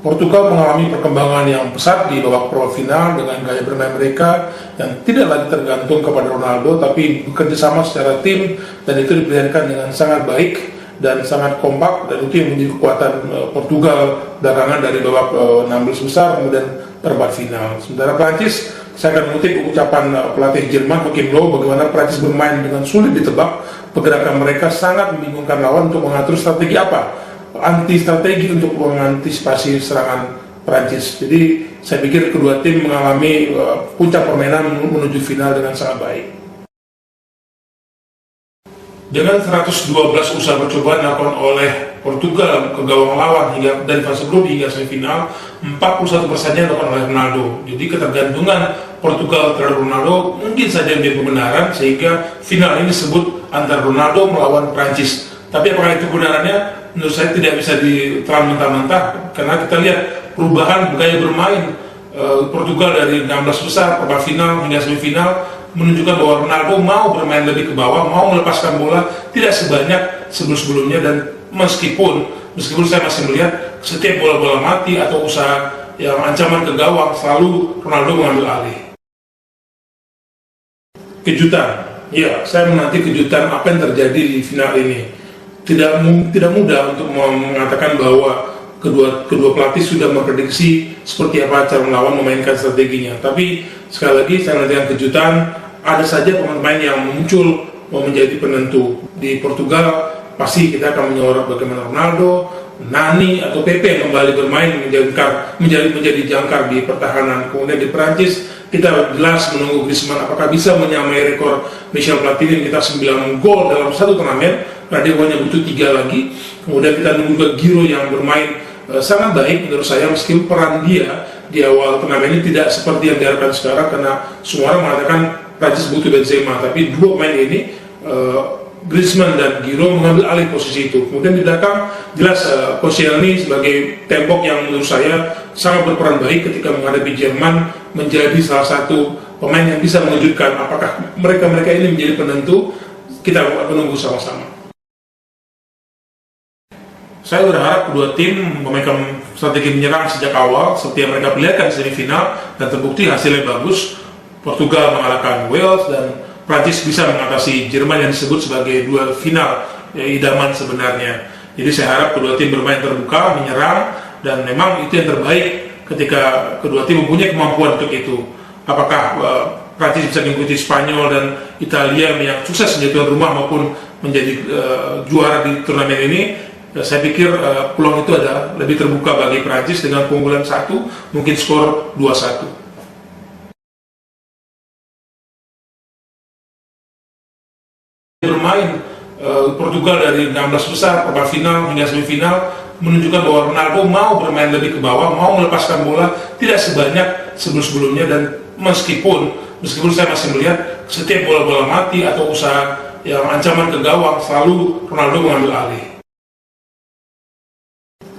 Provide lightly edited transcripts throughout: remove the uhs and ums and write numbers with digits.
Portugal mengalami perkembangan yang pesat di babak perempat final dengan gaya bermain mereka yang tidak lagi tergantung kepada Ronaldo, tapi bekerja sama secara tim, dan itu diperlihatkan dengan sangat baik dan sangat kompak, dan itu yang menjadi kekuatan Portugal belakangan dari babak 16 besar kemudian perempat final. Sementara Prancis, saya akan mengutip ucapan pelatih Jerman Joachim Löw bagaimana Prancis bermain dengan sulit ditebak. Pergerakan mereka sangat membingungkan lawan untuk mengatur strategi apa, anti strategi untuk mengantisipasi serangan Prancis. Jadi saya pikir kedua tim mengalami puncak permainan menuju final dengan sangat baik. Dengan 112 usaha percobaan dilakukan oleh Portugal ke gawang lawan hingga dari fase grup hingga semifinal, 41%-nya dilakukan oleh Ronaldo. Jadi ketergantungan Portugal terhadap Ronaldo mungkin saja menjadi kebenaran, sehingga final ini disebut antara Ronaldo melawan Prancis. Tapi apakah itu kebenarannya? Menurut saya tidak bisa ditelan mentah-mentah, karena kita lihat perubahan gaya bermain Portugal dari 16 besar, perempat final hingga semifinal menunjukkan bahwa Ronaldo mau bermain lebih ke bawah, mau melepaskan bola tidak sebanyak sebelum-sebelumnya, dan meskipun saya masih melihat setiap bola-bola mati atau usaha yang ancaman ke gawang selalu Ronaldo mengambil alih. Kejutan, ya, saya menanti kejutan apa yang terjadi di final ini. Tidak mudah untuk mengatakan bahwa kedua pelatih sudah memprediksi seperti apa cara melawan memainkan strateginya. Tapi sekali lagi saya nantikan kejutan. Ada saja pemain-pemain yang muncul menjadi penentu. Di Portugal pasti kita akan menyorot bagaimana Ronaldo, Nani atau Pepe yang kembali bermain menjadi jangkar di pertahanan. Kemudian di Perancis kita jelas menunggu Griezmann apakah bisa menyamai rekor Michel Platini yang kita 9 gol dalam satu turnamen, karena dia hanya butuh 3 lagi. Kemudian kita nunggu juga Giroud yang bermain sangat baik menurut saya, meskipun peran dia di awal turnamen ini tidak seperti yang diharapkan sekarang, karena semua orang mengatakan Prancis butuh Benzema, tapi dua pemain ini Griezmann dan Giroud mengambil alih posisi itu. Kemudian di belakang jelas Koscielny sebagai tembok yang menurut saya sangat berperan baik ketika menghadapi Jerman, menjadi salah satu pemain yang bisa mengejutkan. Apakah mereka ini menjadi penentu? Kita menunggu sama-sama. Saya berharap kedua tim memainkan strategi menyerang sejak awal seperti yang mereka perlihatkan di semifinal, dan terbukti hasilnya bagus. Portugal mengalahkan Wales dan Prancis bisa mengatasi Jerman yang disebut sebagai duel final idaman sebenarnya. Jadi saya harap kedua tim bermain terbuka, menyerang, dan memang itu yang terbaik ketika kedua tim mempunyai kemampuan untuk itu. Apakah Prancis bisa mengikuti Spanyol dan Italia yang sukses menjadi tuan rumah maupun menjadi juara di turnamen ini? Saya pikir peluang itu ada lebih terbuka bagi Prancis dengan keunggulan 1, mungkin skor 2-1. Bermain Portugal dari 16 besar, perempat final hingga semifinal menunjukkan bahwa Ronaldo mau bermain lebih ke bawah, mau melepaskan bola tidak sebanyak sebelum-sebelumnya, dan meskipun saya masih melihat setiap bola-bola mati atau usaha yang ancaman ke gawang selalu Ronaldo mengambil alih.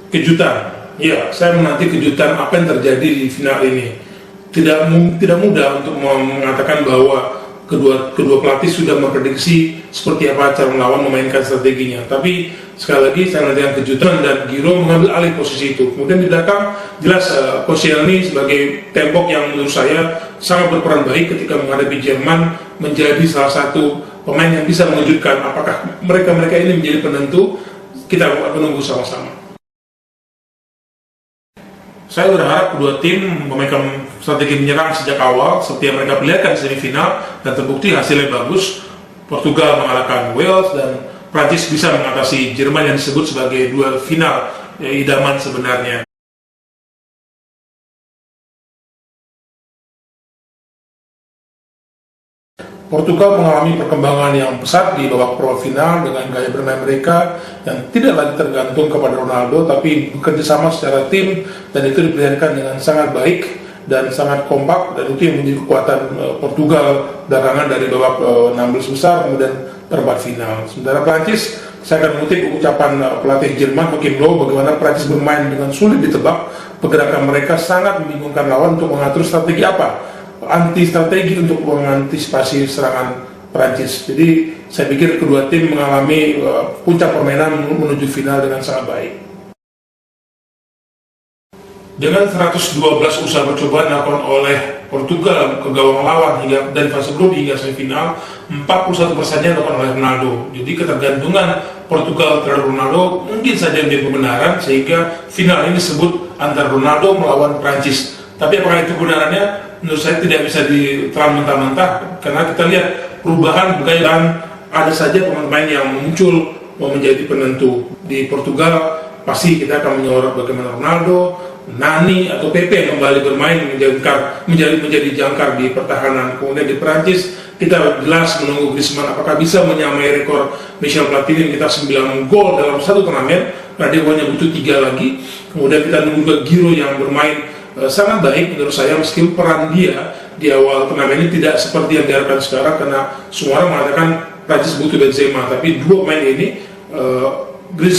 Kejutan, ya, saya menanti kejutan apa yang terjadi di final ini. Tidak mudah untuk mengatakan bahwa kedua pelatih sudah memprediksi seperti apa cara melawan memainkan strateginya. Tapi sekali lagi saya nantikan kejutan, dan Giroud mengambil alih posisi itu. Kemudian di belakang jelas Koscielny sebagai tembok yang menurut saya sangat berperan baik ketika menghadapi Jerman, menjadi salah satu pemain yang bisa mengejutkan. Apakah mereka ini menjadi penentu? Kita menunggu sama-sama. Saya berharap kedua tim memainkan strategi menyerang sejak awal seperti yang mereka perlihatkan di semifinal, dan terbukti hasilnya bagus. Portugal mengalahkan Wales dan Prancis bisa mengatasi Jerman yang disebut sebagai duel final idaman sebenarnya. Portugal mengalami perkembangan yang pesat di babak perempat final dengan gaya bermain mereka yang tidak lagi tergantung kepada Ronaldo, tapi bekerja sama secara tim, dan itu diperlihatkan dengan sangat baik dan sangat kompak, dan itu yang menjadi kekuatan Portugal belakangan dari babak 16 besar kemudian perempat final. Sementara Prancis, saya akan mengutip ucapan pelatih Jerman Joachim Löw bagaimana Prancis bermain dengan sulit ditebak. Pergerakan mereka sangat membingungkan lawan untuk mengatur strategi apa, anti strategi untuk mengantisipasi serangan Prancis. Jadi saya pikir kedua tim mengalami puncak permainan menuju final dengan sangat baik. Dengan 112 usaha percobaan dilakukan oleh Portugal ke gawang lawan hingga dari fase grup hingga semifinal, 41%-nya dilakukan oleh Ronaldo. Jadi ketergantungan Portugal terhadap Ronaldo mungkin saja menjadi kebenaran, sehingga final ini disebut antara Ronaldo melawan Prancis. Tapi apakah itu kebenarannya? Menurut saya tidak bisa ditelan mentah-mentah, karena kita lihat perubahan budaya dan ada saja pemain-pemain yang muncul mau menjadi penentu. Di Portugal pasti kita akan menyorot bagaimana Ronaldo, Nani atau Pepe kembali bermain menjadi jangkar di pertahanan. Kemudian di Prancis kita jelas menunggu Griezmann apakah bisa menyamai rekor Michel Platini yang kita 9 gol dalam satu turnamen, karena dia hanya butuh 3 lagi. Kemudian kita nunggu juga Giroud yang bermain sangat baik menurut saya, meskipun peran dia di awal turnamen ini tidak seperti yang diharapkan sekarang, karena semua orang mengatakan Prancis butuh Benzema, tapi dua pemain ini Griezmann